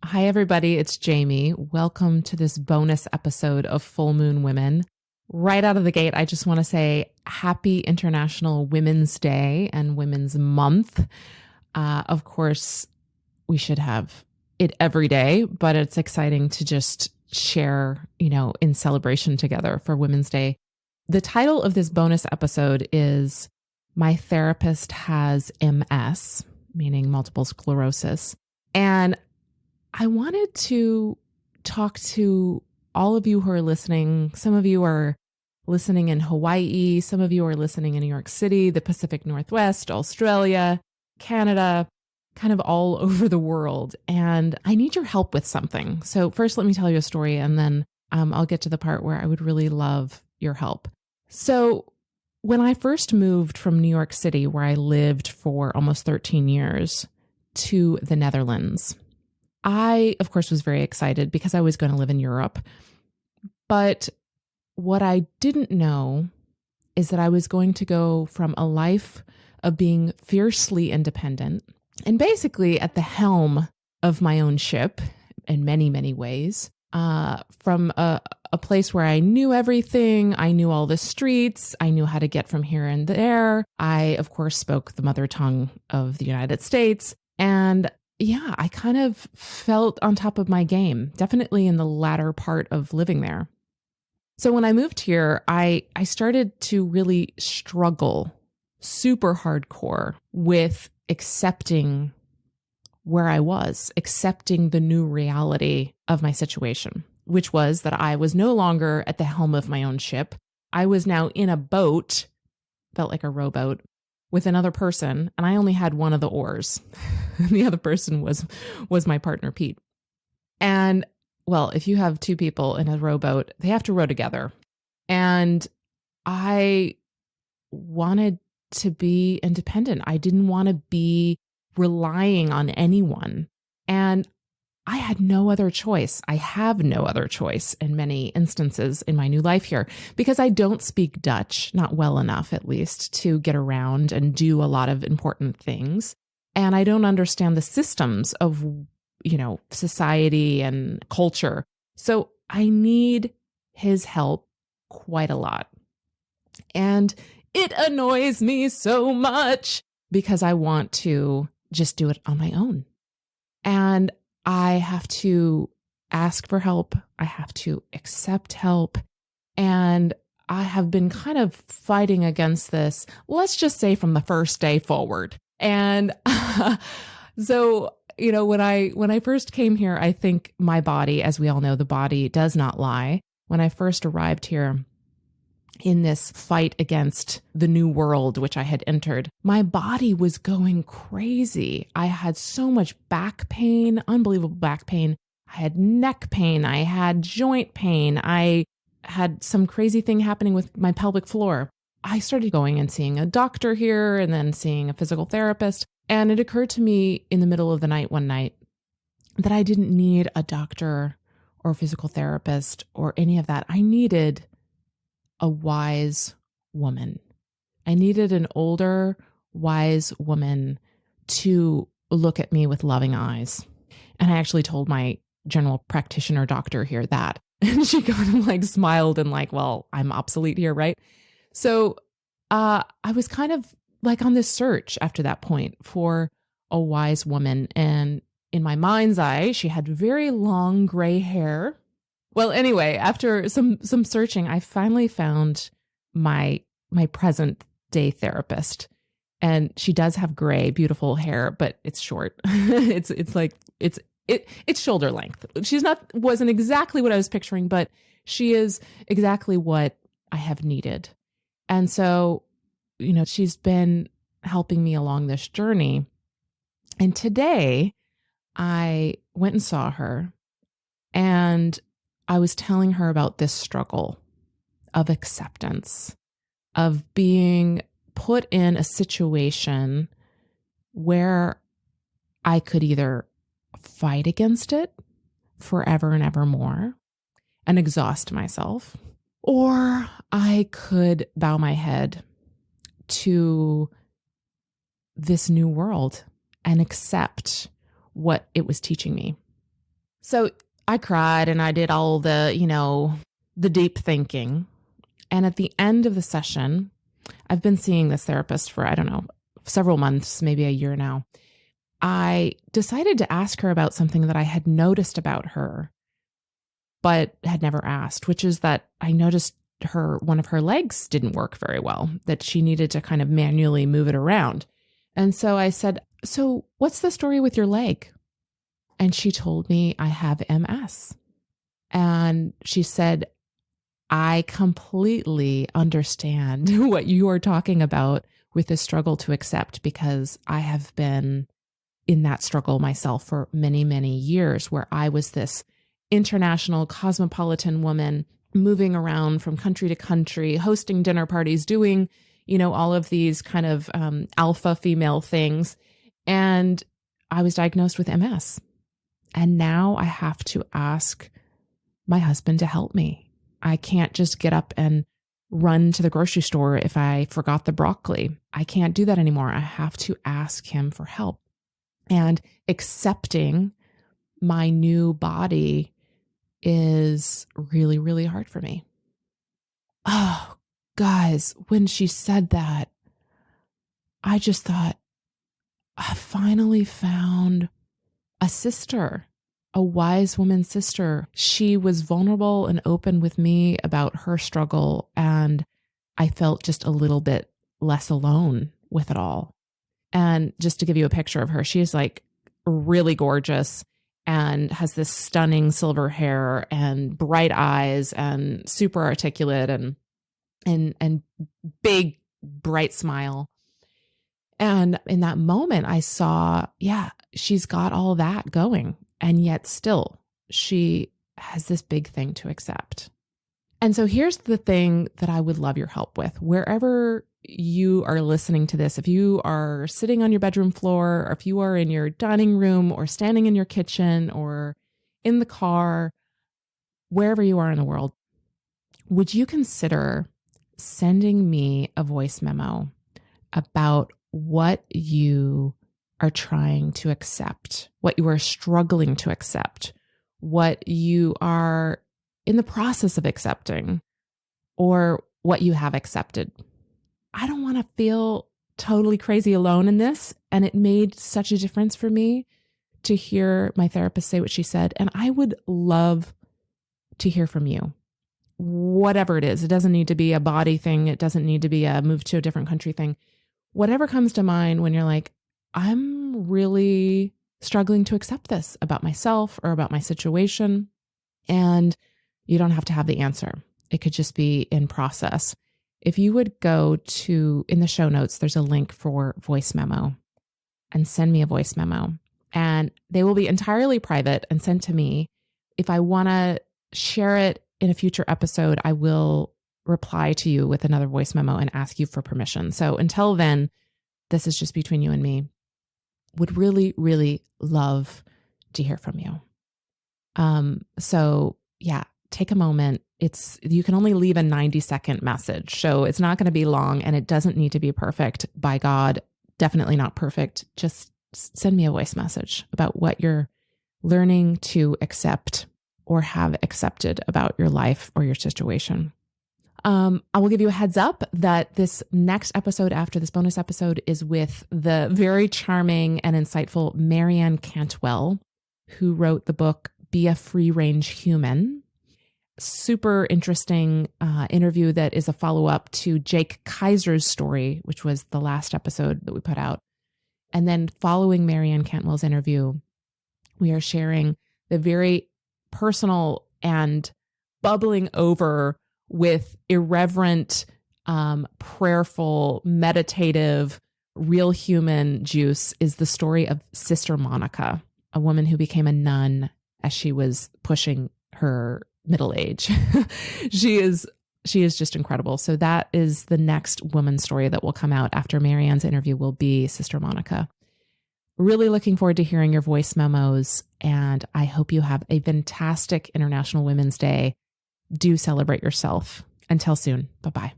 Hi, everybody. It's Jamie. Welcome to this bonus episode of Full Moon Women. Right out of the gate, I just want to say happy International Women's Day and Women's Month. Of course, we should have it every day, but it's exciting to just share, in celebration together for Women's Day. The title of this bonus episode is My Therapist Has MS, meaning multiple sclerosis. And I wanted to talk to all of you who are listening. Some of you are listening in Hawaii. Some of you are listening in New York City, the Pacific Northwest, Australia, Canada, kind of all over the world. And I need your help with something. So first, let me tell you a story, and then I'll get to the part where I would really love your help. So when I first moved from New York City, where I lived for almost 13 years, to the Netherlands, I, of course, was very excited because I was going to live in Europe. But what I didn't know is that I was going to go from a life of being fiercely independent and basically at the helm of my own ship in many, many ways, from a place where I knew everything. I knew all the streets. I knew how to get from here and there. I, of course, spoke the mother tongue of the United States. And yeah, I kind of felt on top of my game, definitely in the latter part of living there. So when I moved here, I started to really struggle super hardcore with accepting where I was, accepting the new reality of my situation, which was that I was no longer at the helm of my own ship. I was now in a boat, felt like a rowboat, with another person, and I only had one of the oars. The other person was my partner, Pete. And well, if you have two people in a rowboat, they have to row together. And I wanted to be independent. I didn't want to be relying on anyone. And I had no other choice. I have no other choice in many instances in my new life here because I don't speak Dutch, not well enough at least, to get around and do a lot of important things. And I don't understand the systems of, society and culture. So I need his help quite a lot. And it annoys me so much because I want to just do it on my own. And I have to ask for help. I have to accept help. And I have been kind of fighting against this, let's just say from the first day forward. And so, when I first came here, I think my body, as we all know, the body does not lie. When I first arrived here in this fight against the new world, which I had entered, my body was going crazy. I had so much back pain, unbelievable back pain. I had neck pain. I had joint pain. I had some crazy thing happening with my pelvic floor. I started going and seeing a doctor here and then seeing a physical therapist. And it occurred to me in the middle of the night one night that I didn't need a doctor or a physical therapist or any of that. I needed a wise woman. I needed an older, wise woman to look at me with loving eyes. And I actually told my general practitioner doctor here that. And she kind of smiled and well, I'm obsolete here, right? So I was kind of on this search after that point for a wise woman. And in my mind's eye, she had very long gray hair. Well, anyway, after some searching, I finally found my present day therapist. And she does have gray, beautiful hair, but it's short. It's shoulder length. Wasn't exactly what I was picturing, but she is exactly what I have needed. And so, she's been helping me along this journey. And today I went and saw her, and I was telling her about this struggle of acceptance, of being put in a situation where I could either fight against it forever and ever more and exhaust myself, or I could bow my head to this new world and accept what it was teaching me. So I cried and I did all the deep thinking. And at the end of the session, I've been seeing this therapist for, I don't know, several months, maybe a year now. I decided to ask her about something that I had noticed about her, but had never asked, which is that I noticed one of her legs didn't work very well, that she needed to kind of manually move it around. And so I said, "So what's the story with your leg?" And she told me I have MS. And she said, "I completely understand what you are talking about with the struggle to accept, because I have been in that struggle myself for many, many years, where I was this international cosmopolitan woman moving around from country to country, hosting dinner parties, doing, all of these kind of alpha female things. And I was diagnosed with MS. And now I have to ask my husband to help me. I can't just get up and run to the grocery store if I forgot the broccoli. I can't do that anymore. I have to ask him for help. And accepting my new body is really, really hard for me." Oh, guys, when she said that, I just thought, I finally found a sister, a wise woman sister. She was vulnerable and open with me about her struggle, and I felt just a little bit less alone with it all. And just to give you a picture of her, she is like really gorgeous and has this stunning silver hair and bright eyes and super articulate and big, bright smile. And in that moment, I saw, yeah, she's got all that going. And yet still, she has this big thing to accept. And so here's the thing that I would love your help with. Wherever you are listening to this, if you are sitting on your bedroom floor, or if you are in your dining room, or standing in your kitchen, or in the car, wherever you are in the world, would you consider sending me a voice memo about what you are trying to accept, what you are struggling to accept, what you are in the process of accepting, or what you have accepted? I don't want to feel totally crazy alone in this. And it made such a difference for me to hear my therapist say what she said. And I would love to hear from you. Whatever it is, it doesn't need to be a body thing. It doesn't need to be a move to a different country thing. Whatever comes to mind when you're like, I'm really struggling to accept this about myself or about my situation. And you don't have to have the answer. It could just be in process. If you would go to, in the show notes, there's a link for voice memo, and send me a voice memo. And they will be entirely private and sent to me. If I want to share it in a future episode, I will reply to you with another voice memo and ask you for permission. So until then, this is just between you and me. Would really, really love to hear from you. So yeah, take a moment. You can only leave a 90-second message. So it's not going to be long, and it doesn't need to be perfect. By God, definitely not perfect. Just send me a voice message about what you're learning to accept or have accepted about your life or your situation. I will give you a heads up that this next episode after this bonus episode is with the very charming and insightful Marianne Cantwell, who wrote the book Be a Free Range Human. Super interesting interview that is a follow-up to Jake Kaiser's story, which was the last episode that we put out. And then following Marianne Cantwell's interview, we are sharing the very personal and bubbling over with irreverent, prayerful, meditative, real human juice is the story of Sister Monica, a woman who became a nun as she was pushing her middle age. She is just incredible. So that is the next woman story that will come out after Marianne's interview, will be Sister Monica. Really looking forward to hearing your voice memos, and I hope you have a fantastic International Women's Day. Do celebrate yourself. Until soon. Bye-bye.